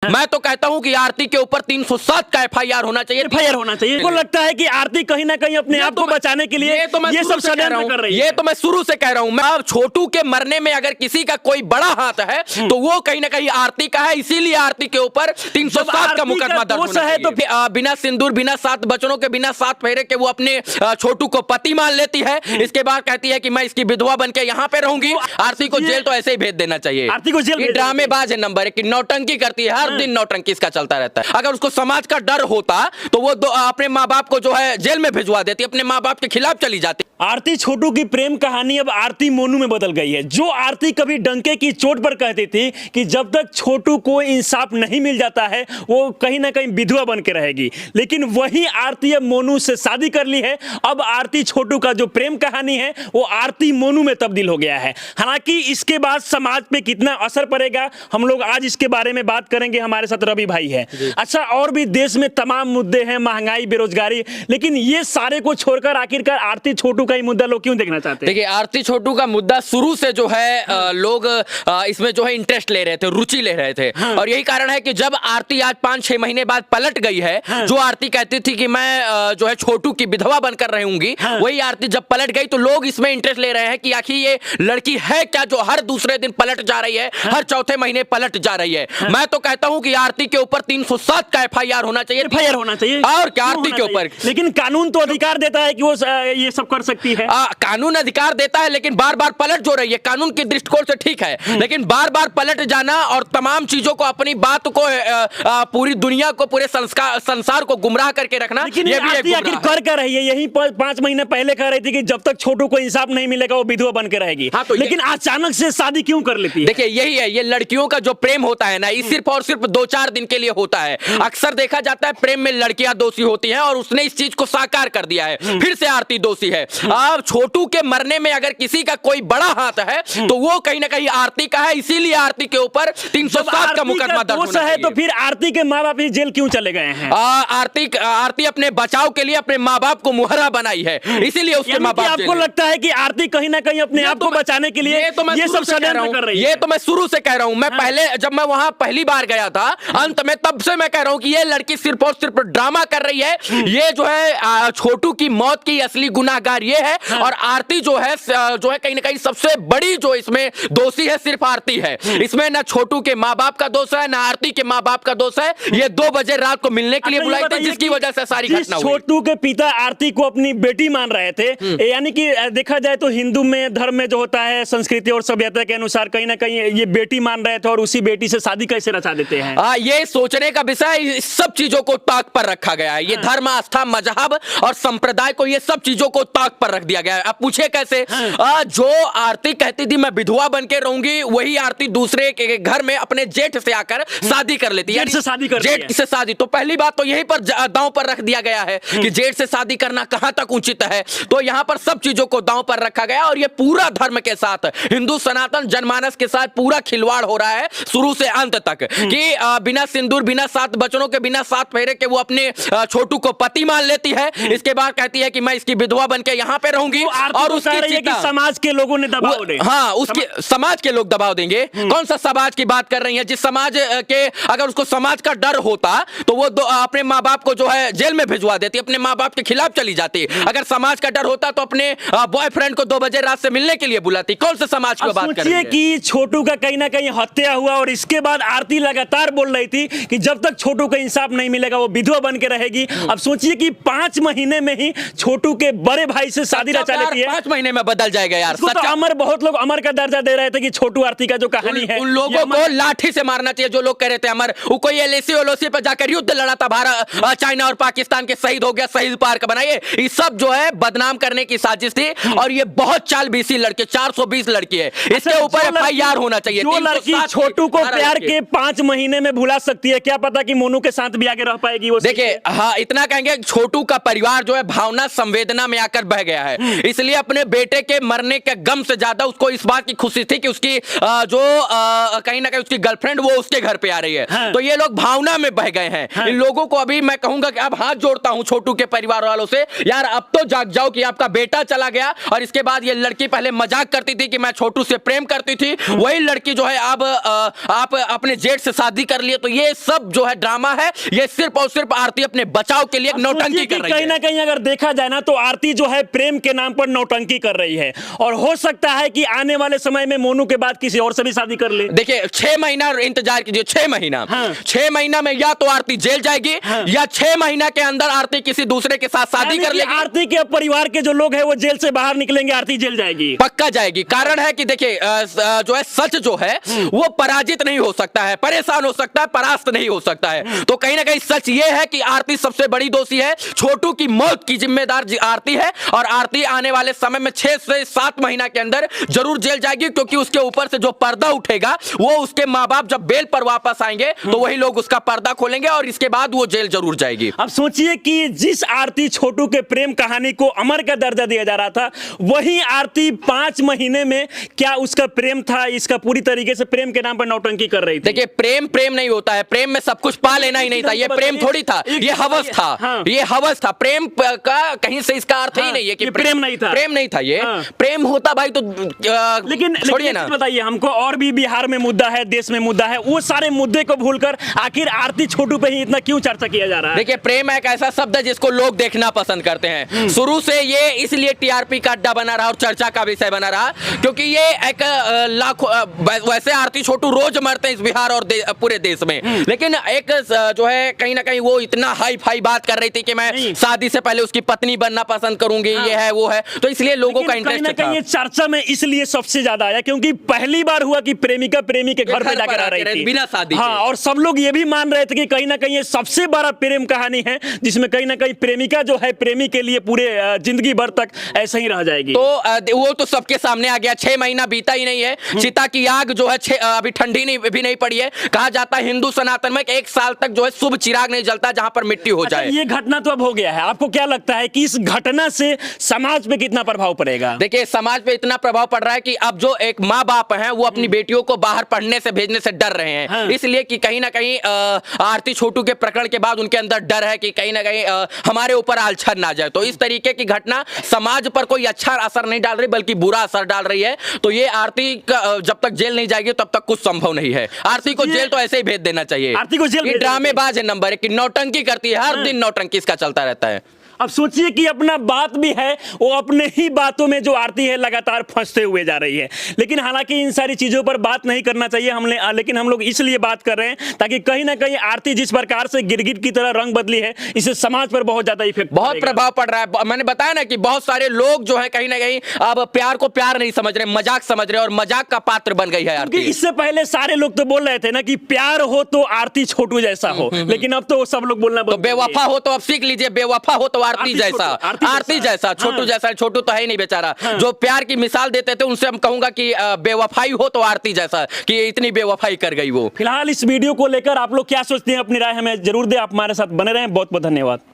मैं तो कहता हूं कि आरती के ऊपर 307 का एफआईआर होना चाहिए। एफआईआर होना चाहिए। आपको लगता है कि आरती कहीं ना कहीं अपने आप को बचाने के लिए ये सब षड्यंत्र कर रही है? ये तो मैं शुरू से कह रहा हूं। मैं छोटू के मरने में अगर किसी का कोई बड़ा हाथ है तो वो कहीं ना कहीं आरती का है, इसीलिए आरती के ऊपर 307 का मुकदमा दर्ज होना चाहिए। तो बिना सिंदूर, बिना 7 बचनों के, बिना 7 फेरे के वो अपने छोटू को पति मान लेती है। इसके बाद कहती है कि मैं इसकी विधवा बन के यहाँ पे रहूंगी। आरती को जेल तो ऐसे ही भेज देना चाहिए। आरती को जेल, ड्रामेबाज है नंबर 1 की, नौटंकी करती है, हर दिन नौटंकी इसका चलता रहता है। अगर उसको समाज का डर होता तो वो अपने माँ बाप को जो है जेल में भिजवा देती, अपने माँ बाप के खिलाफ चली जाती। आरती छोटू की प्रेम कहानी अब आरती मोनू में बदल गई है। जो आरती कभी डंके की चोट पर कहती थी कि जब तक छोटू को इंसाफ नहीं मिल जाता है वो कहीं ना कहीं विधवा बन के रहेगी, लेकिन वही आरती अब मोनू से शादी कर ली है। अब आरती छोटू का जो प्रेम कहानी है वो आरती मोनू में तब्दील हो गया है। हालांकि इसके बाद समाज पे कितना असर पड़ेगा हम लोग आज इसके बारे में बात करेंगे। हमारे साथ रवि भाई है। अच्छा, और भी देश में तमाम मुद्दे हैं, महंगाई, बेरोजगारी, लेकिन ये सारे को छोड़कर आखिरकार आरती छोटू का ही मुद्दा लोग क्यों देखना चाहते हैं? देखिए, आरती छोटू का मुद्दा शुरू से जो है लोग इसमें जो है इंटरेस्ट ले रहे थे, रुचि ले रहे थे। और यही कारण है कि जब आरती आज 5-6 महीने बाद पलट गई है, जो आरती कहती थी कि मैं जो है छोटू की विधवा बनकर रहूंगी, वही आरती जब पलट गई तो लोग इसमें इंटरेस्ट ले रहे हैं कि आखिर ये लड़की है क्या जो हर दूसरे दिन पलट जा रही है, हर चौथे महीने पलट जा रही है। मैं तो कहता हूं कि आरती के ऊपर 307 का एफआईआर होना चाहिए। एफआईआर होना चाहिए और क्या आरती के ऊपर? लेकिन कानून तो अधिकार देता है कि वो ये सब कर सकती है। कानून अधिकार देता है, लेकिन बार बार पलट जो रही है, कानून की दृष्टिकोण से ठीक है, लेकिन बार बार पलट जाना और तमाम चीजों को, अपनी बात को पूरी दुनिया को, पूरे संसार को गुमराह करके रखना, ये भी एक आखिर कर क्या रही है? यही 5 महीने पहले कह रही थी कि जब तक छोटू को इंसाफ नहीं मिलेगा वो विधवा बन के रहेगी। हाँ, तो लेकिन अचानक से शादी क्यों कर लेती है? देखिए, यही है, ये लड़कियों का जो प्रेम होता है ना, ये सिर्फ और सिर्फ 2-4 दिन के लिए होता है। अक्सर देखा जाता है प्रेम में लड़कियां दोषी होती हैं और उसने इस चीज को साकार कर दिया है। फिर से आरती दोषी है। अब छोटू के मरने में अगर किसी का कोई बड़ा हाथ है तो वो कहीं ना कहीं आरती का है, इसीलिए आरती के ऊपर 307 का मुकदमा दर्ज होना चाहिए। तो फिर आरती के माँ बाप जेल क्यों चले गए हैं? आरती अपने बचाव के लिए अपने माँ बाप को मुहर्रा बनाई है, इसीलिए उसके माँ बाप। आपको लगता है कि आरती कहीं ना कहीं अपने आप को बचाने के लिए ये सब षड्यंत्र कर रही है? ये तो मैं शुरू से कह रहा हूं। मैं पहले जब मैं वहां पहली बार गया था अंत में, तब से मैं कह रहा हूं कि ये लड़की सिर्फ और सिर्फ ड्रामा कर रही है। ये जो है छोटू की मौत की असली गुनाहगार ये है, और आरती जो है कहीं ना कहीं सबसे बड़ी जो इसमें दोषी है सिर्फ आरती है। इसमें ना छोटू के माँ बाप का दोष है, ना आरती के माँ बाप का दोष है। ये 2 बजे रात को मिलने के लिए बुलाई थी, जिसकी वजह से सारी घटना हुई। छोटू के पिता आरती को अपनी बेटी मान रहे थे, यानी कि देखा जाए तो हिंदू में, धर्म में जो होता है, संस्कृति और सभ्यता के अनुसार कहीं ना कहीं ये बेटी मान रहे थे और उसी बेटी से शादी कैसे रचा देते हैं? ये सोचने का विषय, सब चीजों को ताक पर रखा गया है। ये धर्म, आस्था, मजहब और संप्रदाय को, ये सब चीजों को ताक पर रख दिया गया है। अब पूछे कैसे? जो आरती कहती थी मैं विधवा बन के रहूंगी, वही आरती दूसरे के घर में अपने जेठ से आकर शादी कर लेती है। जेठ से शादी कर जेठ से शादी, तो पहली बात तो यही पर दांव पर रख दिया गया है कि जेठ से शादी करना कहां तक उचित है। तो यहां पर सब चीजों को दांव पर रखा गया, और ये पूरा धर्म के साथ, हिंदू सनातन जनमानस के साथ पूरा खिलवाड़ हो रहा है शुरू से अंत तक, कि बिना सिंदूर, बिना 7 बचनों के, बिना 7 फेरे के वो अपने छोटू को पति मान लेती है। इसके बाद कहती है कि मैं इसकी विधवा बन के यहाँ पे रहूंगी, और उसकी समाज के लोगों ने दबाव दे। हाँ, उसके समाज के लोग दबाव देंगे। कौन सा समाज की बात कर रही है? जिस समाज के, अगर उसको समाज का डर होता तो वो अपने माँ बाप को जो है जेल में भिजवा देती, अपने माँ बाप के खिलाफ चली जाती। अगर समाज का डर होता तो अपने बॉयफ्रेंड को 2 बजे रात से मिलने के लिए बुलाती। कौन से समाज की बात कर रही है? कि छोटू का कहीं ना कहीं हत्या हुआ, और इसके बाद आरती लगातार बोल रही थी कि जब तक छोटू को इंसाफ नहीं मिलेगा वो विधवा बन के रहेगी। अब सोचिए कि 5 महीने में ही छोटू के बड़े भाई से शादी रचा लेती है। 5 महीने में बदल जाएगा यार। तो अमर, बहुत लोग अमर का दर्जा दे रहे थे कि छोटू आरती का जो कहानी है, उन लोगों को लाठी से मारना चाहिए जो लोग कह रहे थे अमर। वो कोई एलएसी पे जाकर युद्ध लड़ा था, भारत, चाइना और पाकिस्तान के, शहीद हो गया, शहीद पार्क बनाइए। ये सब जो है बदनाम करने की साजिश थी, और ये बहुत चालबीसी लड़के, 420 लड़की है, इसके ऊपर एफआईआर होना चाहिए। जो लड़की छोटू को प्यार के 5 महीने में भुला सकती है, क्या पता कि मोनू के साथ भी आगे रह पाएगी वो। देखिए, हाँ, इतना कहेंगे, छोटू का परिवार जो है भावना संवेदना में आकर बह गया है, इसलिए अपने बेटे के मरने के गम से ज्यादा उसको इस बात की खुशी थी कि उसकी कहीं ना कहीं उसकी गर्लफ्रेंड वो उसके घर पे आ रही है। तो ये लोग भावना में बह गए हैं। इन लोगों को अभी मैं कहूंगा कि अब हाथ जोड़ता हूं छोटू के परिवार वालों से, यार अब तो जाग जाओ कि आपका बेटा चला गया और इसके बाद ये लड़की पहले मजाक करती थी कि मैं छोटू से प्रेम करती थी, वही लड़की जो है अब आप अपने जेठ से शादी कर लिए। तो ये सब जो है ड्रामा है, ये सिर्फ और सिर्फ आरती अपने बचाव के लिए एक नौटंकी कर रही है। कहीं ना कहीं अगर देखा जाए ना तो आरती जो है प्रेम के नाम पर नौटंकी कर रही है और हो सकता है कि आने वाले समय में मोनू के बाद किसी और से भी शादी कर ले। देखिए 6 महीना इंतजार कीजिए, 6 महीना। 6 महीना में या तो आरती जेल जाएगी या 6 महीना के अंदर आरती किसी दूसरे के साथ शादी कर लेगी। आरती के परिवार के जो लोग हैं वो जेल से बाहर निकलेंगे, आरती जेल जाएगी, पक्का जाएगी। कारण है कि देखिए जो है सच जो है वो पराजित नहीं हो सकता है, परेशान हो सकता है, परास्त नहीं हो सकता है। तो कहीं ना कहीं सच ये है कि आरती सबसे बड़ी दोषी है, छोटू की मौत की जिम्मेदार आरती है और आरती आने वाले समय में 6 से 7 महीना के अंदर जरूर जेल जाएगी, क्योंकि उसके ऊपर से जो पर्दा उठेगा वो उसके माँ बाप जब बेल पर वापस आएंगे तो वही लोग उसका पर्दा खोलेंगे और इसके बाद वो जेल जरूर जाएगी। अब सोचिए कि जिस आरती छोटू के प्रेम कहानी को अमर का दर्जा दिया जा रहा था, वही आरती 5 महीने में क्या उसका प्रेम था, इसका पूरी तरीके से प्रेम के नाम पर नौटंकी कर रही थी। देखिए प्रेम नहीं होता है, प्रेम में सब कुछ पा लेना ही नहीं था, ये प्रेम थोड़ी था, ये हवस था। ये हवस था, प्रेम का कहीं से इसका अर्थ ही नहीं है कि प्रेम नहीं था, प्रेम नहीं था। ये प्रेम होता भाई तो लेकिन छोड़िए ना, बताइए हमको और भी बिहार में मुद्दा है, देश में मुद्दा है, वो सारे मुद्दे को भूलकर आखिर आरती छोटू पे ही इतना क्यों चर्चा किया जा रहा है? देखिए प्रेम एक ऐसा शब्द है जिसको लोग देखना पसंद करते हैं। शुरू से ये इसलिए टीआरपी का अड्डा बना रहा और चर्चा का विषय बना रहा क्योंकि ये एक लाखों, वैसे आरती छोटू रोज मरते हैं इस बिहार और पूरे देश में, लेकिन एक जो है कहीं ना कहीं वो इतना हाई फाई बात कर रही थी कि मैं शादी से पहले उसकी पत्नी बनना पसंद करूंगी, ये है वो है, तो इसलिए लोगों का इंटरेस्ट था। ये चर्चा में इसलिए सबसे ज्यादा आया क्योंकि पहली बार हुआ कि प्रेमिका प्रेमी के घर पे जाकर आ रही थी बिना शादी के। और सब लोग ये भी मान रहे थे कि कहीं ना कहीं ये सबसे बड़ा प्रेम कहानी है जिसमें कहीं ना कहीं प्रेमिका जो है प्रेमी के लिए पूरे जिंदगी भर तक ऐसे ही रह जाएगी। तो वो तो सबके सामने आ गया, 6 महीना बीता ही नहीं है, चिता की आग जो है अभी ठंडी भी नहीं पड़ी है। कहा जाता है हिंदू सनातन में 1 साल तक जो है शुभ चिराग नहीं जलता जहां पर मिट्टी हो जाए। ये घटना तो अब हो गया है, आपको क्या लगता है कि इस घटना से समाज पे कितना प्रभाव पड़ेगा? देखिए समाज पे इतना प्रभाव पड़ रहा है कि अब जो एक माँ बाप हैं वो अपनी बेटियों को बाहर पढ़ने से भेजने से डर रहे हैं, इसलिए कि कहीं ना कहीं आरती छोटू के प्रकरण के बाद उनके अंदर डर है कि कहीं ना कहीं हमारे ऊपर आलछर ना जाए। तो इस तरीके की घटना समाज पर कोई अच्छा असर नहीं डाल रही बल्कि बुरा असर डाल रही है। तो ये आरती जब तक जेल नहीं जाएगी तब तक कुछ संभव नहीं है। आरती को जेल तो ऐसे ही भेज देना चाहिए। आरती को जेल ड्रामेबाज है नंबर 1 की, नौटंकी करती है, हर दिन नौटंकी इसका चलता रहता है। अब सोचिए कि अपना बात भी है, वो अपने ही बातों में जो आरती है लगातार फंसते हुए जा रही है। लेकिन हालांकि इन सारी चीजों पर बात नहीं करना चाहिए लेकिन हम लोग इसलिए बात कर रहे हैं ताकि कहीं ना कहीं आरती जिस प्रकार से गिरगिट की तरह रंग बदली है, इससे समाज पर बहुत ज्यादा इफेक्ट, बहुत प्रभाव पड़ रहा है। मैंने बताया ना कि बहुत सारे लोग जो है कहीं ना कहीं अब प्यार को प्यार नहीं समझ रहे, मजाक समझ रहे और मजाक का पात्र बन गई है आरती। इससे पहले सारे लोग तो बोल रहे थे ना कि प्यार हो तो आरती छोटू जैसा हो, लेकिन अब तो सब लोग बोलना बेवफा हो तो अब सीख लीजिए, बेवफा हो तो आरती जैसा, छोटू जैसा। छोटू तो है ही नहीं बेचारा, जो प्यार की मिसाल देते थे उनसे हम कहूंगा कि बेवफाई हो तो आरती जैसा, कि इतनी बेवफाई कर गई वो। फिलहाल इस वीडियो को लेकर आप लोग क्या सोचते हैं, अपनी राय हमें जरूर दें। आप हमारे साथ बने रहें, बहुत बहुत धन्यवाद।